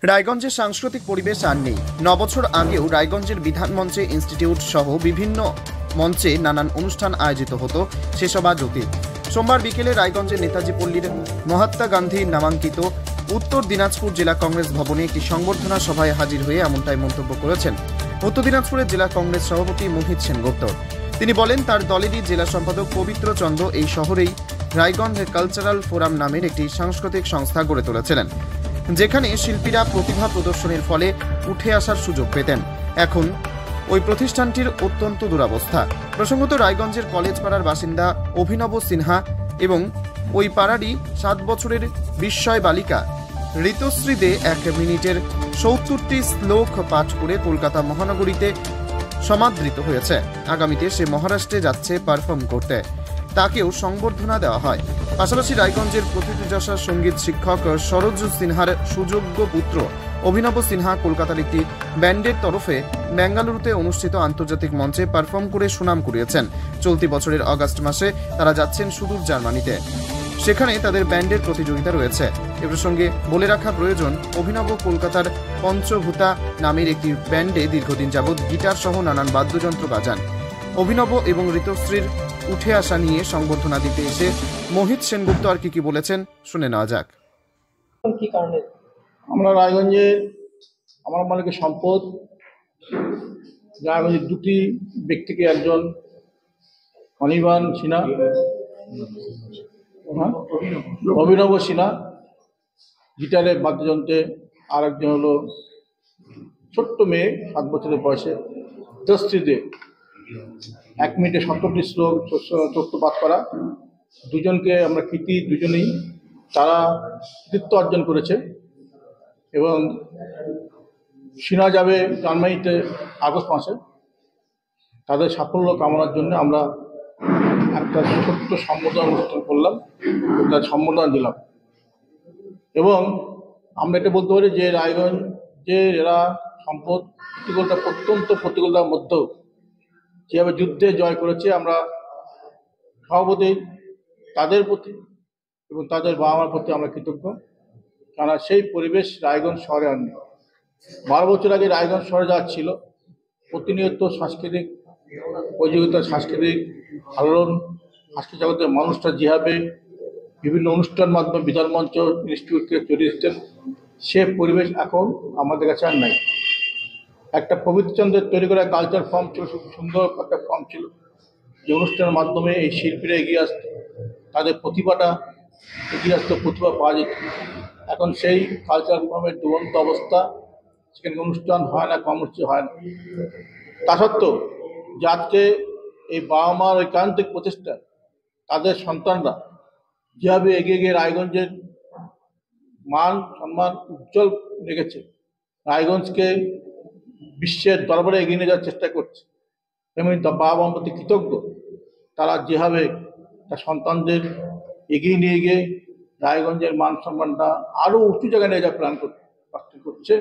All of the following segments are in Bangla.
রায়গঞ্জের সাংস্কৃতিক পরিবেশ আর নেই। 9 বছর আগেও রায়গঞ্জের বিধান মঞ্চে ইনস্টিটিউট সহ বিভিন্ন মঞ্চে নানান অনুষ্ঠান আয়োজিত হতো, সেসব আজ অতীত। সোমবার বিকেলে রায়গঞ্জের নেতাজি পল্লীর মহাত্মা গান্ধী নামাঙ্কিত উত্তর দিনাজপুর জেলা কংগ্রেস ভবনে একটি সংবর্ধনা সভায় হাজির হয়ে এমনটাই মন্তব্য করেছেন উত্তর দিনাজপুরের জেলা কংগ্রেস সভাপতি মোহিত সেনগুপ্ত। তিনি বলেন, তার দলেরই জেলা সম্পাদক পবিত্র চন্দ্র এই শহরেই রায়গঞ্জ কালচারাল ফোরাম নামের একটি সাংস্কৃতিক সংস্থা গড়ে তুলেছিলেন, যেখানে শিল্পীরা প্রতিভা প্রদর্শনের ফলে উঠে আসার সুযোগ পেতেন। এখন ওই প্রতিষ্ঠানটির অত্যন্ত দুরবস্থা। প্রসঙ্গত, রায়গঞ্জের কলেজ পাড়ার বাসিন্দা অভিনব সিনহা এবং ওই পাড়ারই 7 বছরের বিস্ময় বালিকা ঋতুশ্রী দে 1 মিনিটের 70টি শ্লোক পাঠ করে কলকাতা মহানগরীতে সমাদৃত হয়েছে। আগামীতে সে মহারাষ্ট্রে যাচ্ছে পারফর্ম করতে, তাকেও সংবর্ধনা দেওয়া হয়। পাশাপাশি রায়গঞ্জের প্রথিতযশা সঙ্গীত শিক্ষক সরোজ সিনহার সুযোগ্য পুত্র অভিনব সিনহা কলকাতার একটি ব্যান্ডের তরফে বেঙ্গালুরুতে অনুষ্ঠিত আন্তর্জাতিক মঞ্চে পারফর্ম করে সুনাম কুড়িয়েছেন। চলতি বছরের আগস্ট মাসে তারা যাচ্ছেন সুদূর জার্মানিতে, সেখানে তাদের ব্যান্ডের প্রতিযোগিতা রয়েছে। এ প্রসঙ্গে বলে রাখা প্রয়োজন, অভিনব কলকাতার পঞ্চভূতা নামের একটি ব্যান্ডে দীর্ঘদিন যাবৎ গিটার সহ নানান বাদ্যযন্ত্র বাজান। অভিনব এবং ঋতুশ্রীর উঠে আসা নিয়ে সংবর্ধনা দিতে এসে মোহিত সেনগুপ্ত আর কি বলেছেন শুনে নেওয়া যাক। কি কারণে আমরা রায়গঞ্জে আমার মালিকের সম্পদ, রায়গঞ্জের দুটি ব্যক্তিকে, একজন অনির্বাণ সিনহা, অভিনব সিনহা গিটারের বাদ্যযন্ত্রে, আর একজন হলো ছোট্ট মেয়ে 7 বছরের বয়সে ঋতুশ্রী দে 1 মিনিটে 70টি শ্লোক তত্ত্ব পাঠ করা। দুজনকে আমরা কৃতি, দুজনেই তারা কৃতিত্ব অর্জন করেছে এবং সিনহা যাবে জার্মানিতে আগস্ট মাসে। তাদের সাফল্য কামনার জন্য আমরা একটা ছোট্ট সম্বোধনা অনুষ্ঠান করলাম, তার সম্বোধনা দিলাম। এবং আমরা এটা বলতে পারি যে রায়গঞ্জ যে এরা সম্পদ অত্যন্ত প্রতিকূলতার মধ্যেও যেভাবে যুদ্ধে জয় করেছে, আমরা সভাপতি তাদের প্রতি এবং তাদের বাবা মার প্রতি আমরা কৃতজ্ঞ। কেননা সেই পরিবেশ রায়গঞ্জ শহরে আর নেই। 12 বছর আগে রায়গঞ্জ শহরে যা ছিল, প্রতিনিয়ত সাংস্কৃতিক প্রতিযোগিতা, সাংস্কৃতিক আলোড়ন, সাংস্কৃতিক জগতের মানুষরা যেভাবে বিভিন্ন অনুষ্ঠান মাধ্যমে বিধান মঞ্চ ইনস্টিটিউটকে চলে এসেছেন, সে পরিবেশ এখন আমাদের কাছে আর নাই। একটা পবিত্রচন্দ্রের তৈরি করা কালচার ফর্ম ছিল, খুব সুন্দর একটা ফর্ম ছিল, যে অনুষ্ঠানের মাধ্যমে এই শিল্পীরা এগিয়ে আসতো, তাদের প্রতিভাটা এগিয়ে আসতো, প্রতিভা পাওয়া যেত। এখন সেই কালচার ফর্মের দুরন্ত অবস্থা, সেখানে অনুষ্ঠান হয় না, কর্মসূচি হয় না। তা সত্ত্বেও যে আজকে এই বাবা মার ঐকান্তিক প্রচেষ্টা, তাদের সন্তানরা যেভাবে এগিয়ে গিয়ে রায়গঞ্জের মান সম্মান উজ্জ্বল রেখেছে, রায়গঞ্জকে বিশ্বের দরবারে এগিয়ে নিয়ে যাওয়ার চেষ্টা করছে, তেমনি বাবা মার প্রতি কৃতজ্ঞ। তারা যেভাবে তার সন্তানদের এগিয়ে নিয়ে গিয়ে রায়গঞ্জের মান সম্মানটা আরও উঁচু জায়গায় নিয়ে যাওয়ার প্ল্যান করছে।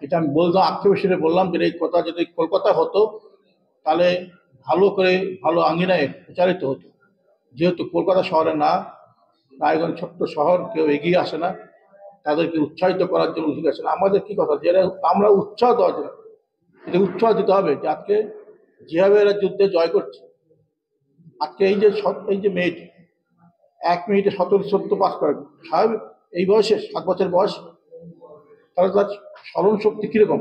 এটা আমি বললাম, আক্ষেপের বললাম যে এই কথা যদি কলকাতা হতো তাহলে ভালো করে ভালো আঙ্গিনায় প্রচারিত হতো। যেহেতু কলকাতা শহরে না, রায়গঞ্জ ছোট্ট শহর, কেউ এগিয়ে আসে না, তাদেরকে উৎসাহিত করার জন্য উঠে আসে না। আমাদের কি কথা, যে আমরা উৎসাহ দেওয়া যায়, এটা উৎসাহ দিতে হবে যে আজকে যেভাবে এরা যুদ্ধে জয় করছে, আজকে এই যে মেয়েটি 1 মিনিটে 70 সত্য পাস করে, স্বাভাবিক এই বয়সে 7 বছর বয়স, তাহলে তার স্মরণ শক্তি কীরকম,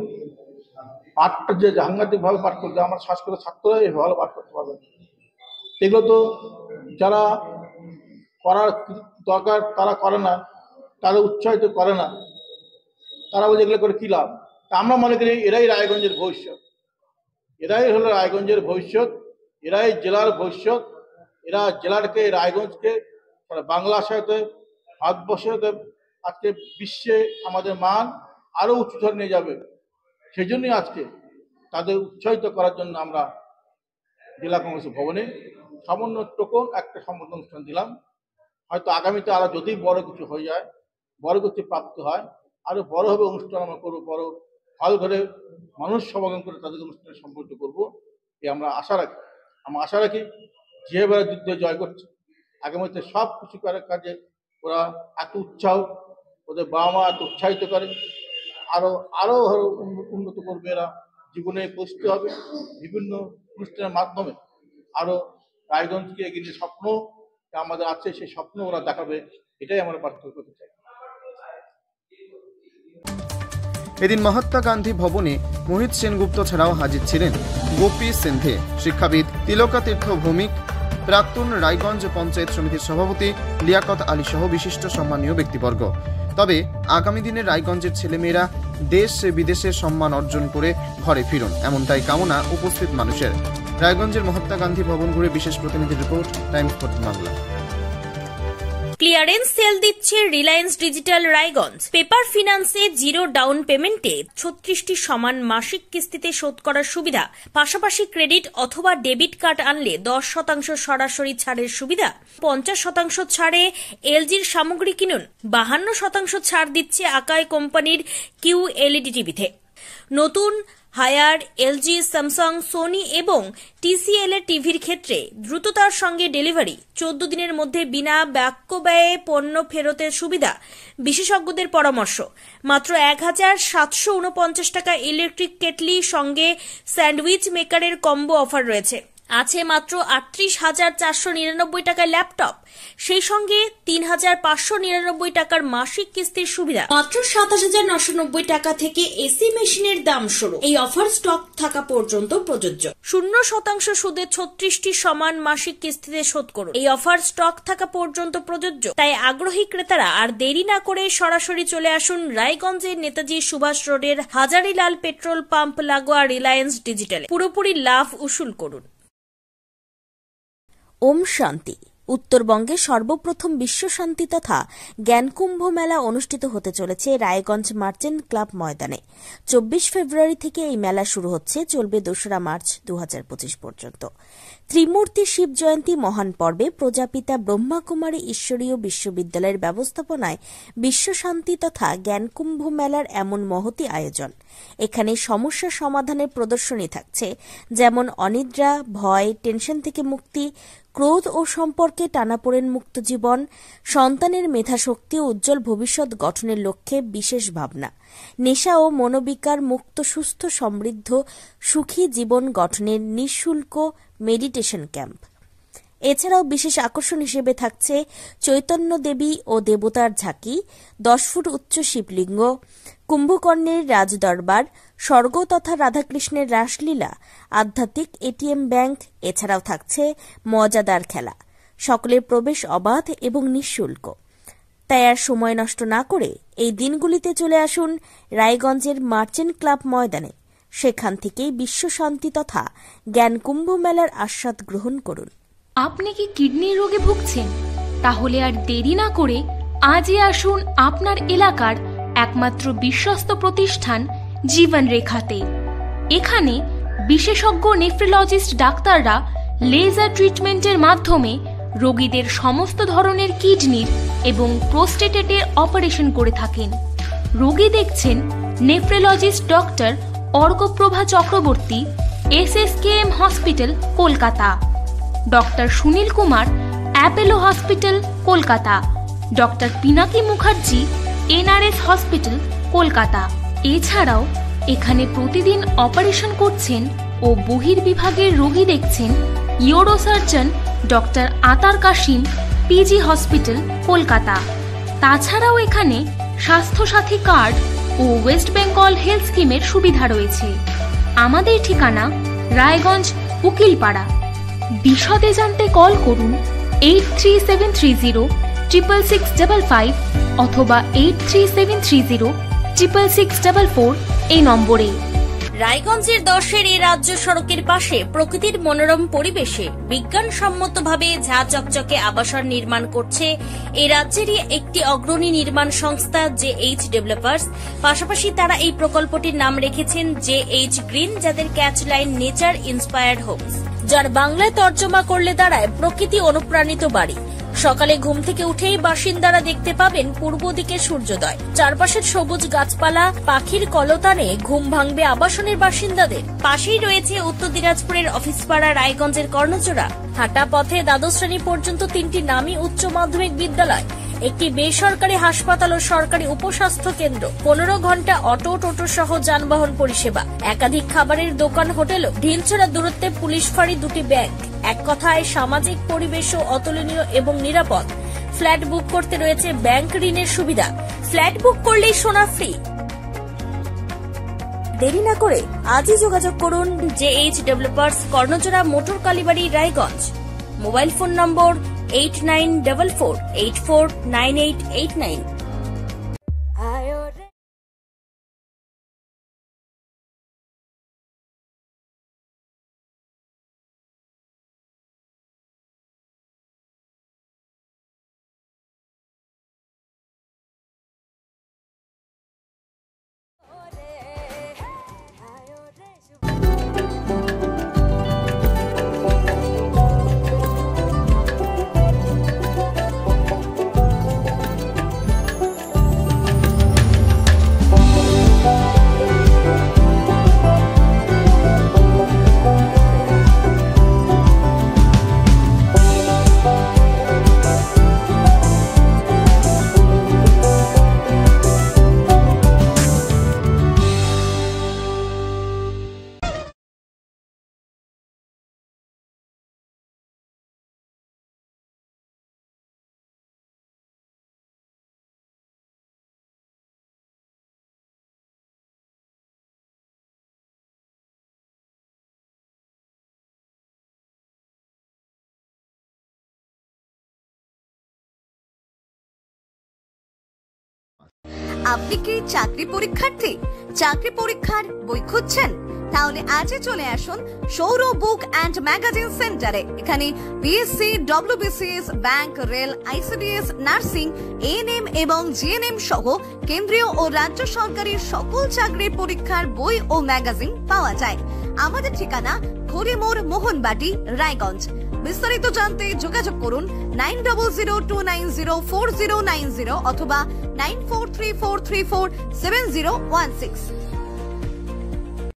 পাঠটা যে সাংঘাতিকভাবে পাঠ করতে, আমার সংস্কৃত ছাত্ররা ভালো পাঠ করতে পারবে। এগুলো তো যারা করার দরকার তারা করে না, তারা উৎসাহিত করে না, তারা বলে এগুলো করে কী লাভ। তা আমরা মনে করি এরাই রায়গঞ্জের ভবিষ্যৎ, এরাই হলো রায়গঞ্জের ভবিষ্যৎ, এরাই জেলার ভবিষ্যৎ। এরা জেলারকে, রায়গঞ্জকে বাংলার সাথে, ভারতবর্ষের সাথে, আজকে বিশ্বে আমাদের মান আরও উঁচু ধরে নিয়ে যাবে। সেই জন্যই আজকে তাদের উৎসাহিত করার জন্য আমরা জেলা কংগ্রেস ভবনে সামান্য টোকন একটা সম্বোধন অনুষ্ঠান দিলাম। হয়তো আগামীতে আরও যদি বড় কিছু হয়ে যায়, বড় কিছু প্রাপ্তি হয়, আরও বড় হবে অনুষ্ঠান আমরা করবো, বড় হল ঘরে মানুষ সমাগম করে তাদের অনুষ্ঠানে সম্পর্ক করবো, এই আমরা আশা রাখি। আমরা আশা রাখি যেভাবে যুদ্ধে জয় করছে, আগামীতে সব কিছু করার কাজে ওরা এত উৎসাহ, ওদের বাবা মা এত উৎসাহিত করে, আরো আরো উন্নত করবে, এরা জীবনে পৌঁছতে হবে বিভিন্ন অনুষ্ঠানের মাধ্যমে। আরো রায়গঞ্জকে এগিয়ে যে স্বপ্ন আমাদের আছে সেই স্বপ্ন ওরা দেখাবে, এটাই আমরা প্রার্থনা করতে চাই। এদিন মহাত্মা গান্ধী ভবনে মোহিত সেনগুপ্ত ছাড়াও হাজির ছিলেন গোপী সিন্ধে, শিক্ষাবিদ তিলকা তীর্থ ভৌমিক, প্রাক্তন রায়গঞ্জ পঞ্চায়েত সমিতির সভাপতি লিয়াকত আলী সহ বিশিষ্ট সম্মানীয় ব্যক্তিবর্গ। তবে আগামী দিনে রায়গঞ্জের ছেলেমেয়েরা দেশ বিদেশে সম্মান অর্জন করে ঘরে ফিরুন, এমনটাই কামনা উপস্থিত মানুষের। রায়গঞ্জের মহাত্মা গান্ধী ভবন ঘুরে বিশেষ প্রতিনিধির report, Times 14 Bangla. Clearance sale দিচ্ছে রিলায়েন্স ডিজিটাল রায়গঞ্জ। পেপার ফিন্যান্সে 0 ডাউন পেমেন্টে 36টি সমান মাসিক কিস্তিতে শোধ করার সুবিধা, পাশাপাশি ক্রেডিট অথবা ডেবিট কার্ড আনলে 10% সরাসরি ছাড়ের সুবিধা, 50% ছাড়ে এলজির সামগ্রী কিনুন, 52% ছাড় দিচ্ছে আকাই কোম্পানির QLED টিভিতে। নতুন হায়ার এলজি, স্যামসাং, সোনি এবং TCL এর টিভির ক্ষেত্রে দ্রুততার সঙ্গে ডেলিভারি, 14 দিনের মধ্যে বিনা বাক্য ব্যয়ে পণ্য ফেরতের সুবিধা, বিশেষজ্ঞদের পরামর্শ। মাত্র 1749 টাকা ইলেকট্রিক কেটলি সঙ্গে স্যান্ডউইচ মেকারের কম্বো অফার রয়েছে। আছে মাত্র 38,499 টাকার ল্যাপটপ, সেই সঙ্গে 3,599 টাকার মাসিক কিস্তির সুবিধা। মাত্র 27,990 টাকা থেকে এসি মেশিনের দাম শুরু। এই অফার স্টক থাকা পর্যন্ত প্রযোজ্য। 0% সুদে 36টি সমান মাসিক কিস্তিতে শোধ করুন। এই অফার স্টক থাকা পর্যন্ত প্রযোজ্য। তাই আগ্রহী ক্রেতারা আর দেরি না করে সরাসরি চলে আসুন রায়গঞ্জের নেতাজি সুভাষ রোডের হাজারিলাল পেট্রোল পাম্প লাগোয়া রিলায়েন্স ডিজিটালে। পুরোপুরি লাভ উসুল করুন। ওম শান্তি। উত্তরবঙ্গে সর্বপ্রথম বিশ্ব শান্তি তথা জ্ঞানকুম্ভ মেলা অনুষ্ঠিত হতে চলেছে রায়গঞ্জ মার্চেন্ট ক্লাব ময়দানে। 24 ফেব্রুয়ারি থেকে এই মেলা শুরু হচ্ছে, চলবে 2রা মার্চ 2025 পর্যন্ত। ত্রিমূর্তি শিব জয়ন্তী মহান পর্বে প্রজাপিতা ব্রহ্মাকুমারী ঈশ্বরীয় বিশ্ববিদ্যালয়ের ব্যবস্থাপনায় বিশ্ব শান্তি তথা জ্ঞানকুম্ভ মেলার এমন মহতি আয়োজন। এখানে সমস্যা সমাধানের প্রদর্শনী থাকছে, যেমন অনিদ্রা, ভয়, টেনশন থেকে মুক্তি, ক্রোধ ও সম্পর্কে টানাপোড়েন মুক্ত জীবন, সন্তানের মেধাশক্তি ও উজ্জ্বল ভবিষ্যৎ গঠনের লক্ষ্যে বিশেষ ভাবনা, নেশা ও মনোবিকার মুক্ত সুস্থ সমৃদ্ধ সুখী জীবন গঠনের নিঃশুল্ক মেডিটেশন ক্যাম্প। এছাড়াও বিশেষ আকর্ষণ হিসেবে থাকছে চৈতন্য দেবী ও দেবতার ঝাঁকি, 10 ফুট উচ্চ শিবলিঙ্গ, কুম্ভকর্ণের রাজদরবার, স্বর্গ তথা রাধাকৃষ্ণের রাসলীলা, আধ্যাত্মিক এটিএম ব্যাংক। এছাড়াও থাকছে মজাদার খেলা। সকলের প্রবেশ অবাধ এবং নিঃশুল্ক। তাই আর সময় নষ্ট না করে এই দিনগুলিতে চলে আসুন রায়গঞ্জের মার্চেন্ট ক্লাব ময়দানে। সেখান থেকেই বিশ্ব শান্তি তথা জ্ঞানকুম্ভ মেলার আস্বাদ গ্রহণ করুন। আপনি কি কিডনির রোগে ভুগছেন? তাহলে আর দেরি না করে আজই আসুন আপনার এলাকার একমাত্র বিশ্বস্ত প্রতিষ্ঠান জীবন রেখাতে। এখানে বিশেষজ্ঞ নেফ্রোলজিস্ট ডাক্তাররা লেজার ট্রিটমেন্টের মাধ্যমে রোগীদের সমস্ত ধরনের কিডনির এবং প্রোস্টেটের অপারেশন করে থাকেন। রোগী দেখছেন nephrologist doctor Arkaprabha Chakraborty, SSKM hospital, Kolkata. Doctor Sunil Kumar, Apollo hospital, Kolkata. Doctor Pinaki Mukherjee, NRS hospital, Kolkata. এছাড়াও এখানে প্রতিদিন অপারেশন করছেন ও বহির্বিভাগের রোগী দেখছেন ইউরোসার্জন ডক্টর আতার কাশিম, PG হসপিটাল, কলকাতা। তাছাড়াও এখানে স্বাস্থ্যসাথী কার্ড ও ওয়েস্ট বেঙ্গল হেলথ স্কিমের সুবিধা রয়েছে। আমাদের ঠিকানা রায়গঞ্জ উকিলপাড়া। বিশদে জানতে কল করুন 8373066655 অথবা 8373066644 এই নম্বরে। রায়গঞ্জের 10-এর এই রাজ্য সড়কের পাশে প্রকৃতির মনোরম পরিবেশে বিজ্ঞানসম্মতভাবে ঝা চকচকে আবাসন নির্মাণ করছে এই রাজ্যেরই একটি অগ্রণী নির্মাণ সংস্থা JH ডেভেলপার্স। পাশাপাশি তারা এই প্রকল্পটির নাম রেখেছেন JH গ্রিন, যাদের ক্যাচলাইন নেচার ইন্সপায়ার্ড হোমস, যার বাংলায় তর্জমা করলে দাঁড়ায় প্রকৃতি অনুপ্রাণিত বাড়ি। সকালে ঘুম থেকে উঠেই বাসিন্দারা দেখতে পাবেন পূর্ব দিকে সূর্যোদয়। চারপাশের সবুজ গাছপালা, পাখির কলতানে ঘুম ভাঙবে আবাসনের বাসিন্দাদের। পাশেই রয়েছে উত্তর দিনাজপুরের অফিসপাড়া রায়গঞ্জের কর্ণজোড়া। হাঁটা পথে দ্বাদশ শ্রেণী পর্যন্ত 3টি নামী উচ্চ মাধ্যমিক বিদ্যালয় একটি বেসরকারি হাসপাতাল ও সরকারি উপস্বাস্থ্য কেন্দ্র, 15 ঘন্টা অটো টোটো সহ যানবাহন পরিষেবা, একাধিক খাবারের দোকান, হোটেল, ঢিলছড়া দূরত্বে পুলিশ ফাঁড়ি, 2টি ব্যাংক। এক কথায় সামাজিক পরিবেশও অতুলনীয় এবং নিরাপদ। ফ্ল্যাট বুক করতে রয়েছে ব্যাংক ঋণের সুবিধা। ফ্ল্যাট বুক করলেই সোনা ফ্রি। দেরি না করে আজই যোগাযোগ করুন JH developers, Karnajora, motor Kalibari, Raiganj. Mobile phone number 8944849889। আপনি কি চাকরি পরীক্ষার্থী? চাকরি পরীক্ষার বই খুঁজছেন? তাহলে আজই চলে আসুন সৌর বুক অ্যান্ড ম্যাগাজিন সেন্টারে। এখানে BSc, WBCS, bank, rail, ICDS, nursing, ANM এবং GNM সহ কেন্দ্রীয় ও রাজ্য সরকারের সকল চাকরির পরীক্ষার বই ও ম্যাগাজিন পাওয়া যায়। আমাদের ঠিকানা খড়িমোড়, মোহনবাটি, রায়গঞ্জ। বিস্তারিত জানতে যোগাযোগ করুন 9002904090 অথবা 9434347016।